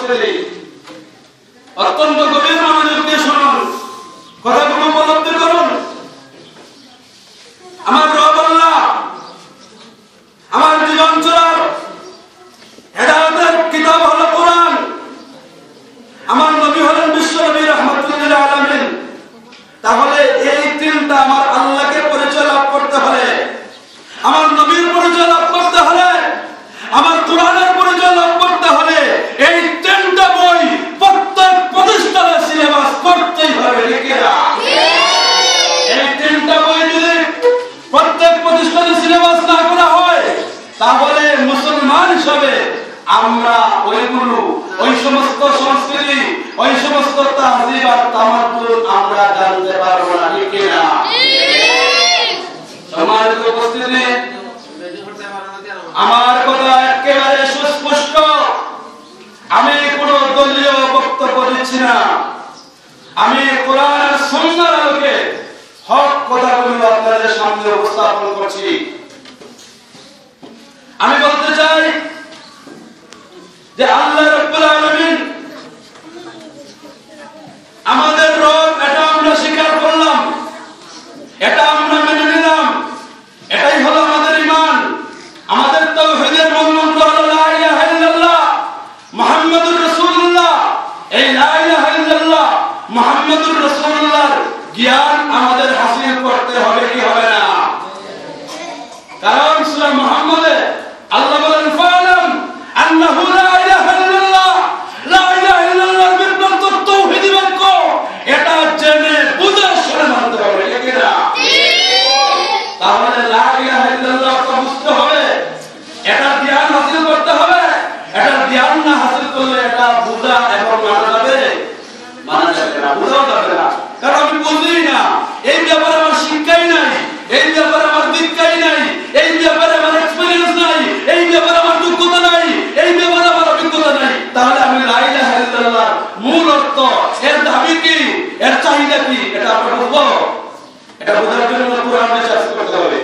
উপস্থিতি, অত্যন্ত গভীর মনোযোগ দিয়ে শুনুন, কথাগুলো উপলব্ধি করুন। আমার রব আল্লাহ আমার জীবন চলার হেদায়েতের কিতাব হলো কোরআন, আমার নবী হলেন বিশ্ব নবী রাহমাতুল লিল আলামিন। তাহলে এই তিনটা আমার আল্লাহকে পরিচয় লাভ করতে হলে, আমার নবীর পরিচয় লাভ করতে হলে, আমার কোরআনের পরিচয় লাভ করতে হলে এই তিনটা বই প্রত্যেক প্রতিষ্ঠানের সিলেবাস করতেই হবে। এই তিনটা বই যদি প্রত্যেক প্রতিষ্ঠানের সিলেবাস না করা হয় তাহলে মুসলমান হিসাবে আমরা ওইগুলো, ওই সমস্ত সংস্কৃতি, ওই সমস্ত তাহজিব আর তামাদ্দুন আমরা জানতে পারবো না। ঠিক না? সম্মানিত উপস্থিতি, আমার কথা একেবারে সুস্পষ্ট। আমি কোনো দলীয় বক্তব্য দিচ্ছি না, আমি কোরআন আর সুন্নাহর আলোকে হক কথাগুলো আপনাদের সামনে উপস্থাপন করছি। আমি বলতে চাই যে আল্লাহ রাব্বুল আলামিন আমাদের রব, এটা আমরা স্বীকার করলাম, এটা আমরা মেনে নিলাম, এটাই হলো আমাদের ঈমান। আমাদের তাওহীদের মূলমন্ত্র হলো লা ইলাহা ইল্লাল্লাহ মুহাম্মাদুর রাসূলুল্লাহ। এই লা ইলাহা ইল্লাল্লাহ মুহাম্মাদুর রাসূলুল্লাহর জ্ঞান আমাদের হাসিল করতে হবে কি হবে না? কারণ সূরা মুহাম্মাদে আল্লাহ বলেন ফালাম আন্নাহু লা ইলাহা ইল্লাল্লাহ, লা ইলাহা ইল্লাল্লাহর বিপ্লব তাওহীদি বাক্য, এটা জেনে বুঝে শুনে মানতে হবে। ঠিক না? তাহলে লা ইলাহা ইল্লাল্লাহ তো বুঝতে হবে, এটা জ্ঞান হাসিল করতে হবে। এটা জ্ঞান না হাসিল করলে এটা বুঝা এবং মানা যাবে না, বুঝাও যাবে না। কারণ আমি বুঝি না, এই ব্যাপারে আমার শিক্ষাই নাই, এই ব্যাপারে আমার দীক্ষাই নাই, এই ব্যাপারে আমার এক্সপেরিয়েন্স নাই, এই ব্যাপারে আমার যোগ্যতা নাই, এই ব্যাপারে আমার অভিজ্ঞতা নাই। তাহলে আমি লা ইলাহা ইল্লাল্লাহর মূল অর্থ, এর দাবি কি, এর চাহিদা কি, এটা আমরা বুঝবো? এটা বোঝার জন্য কোরআন রিসার্চ করতে হবে।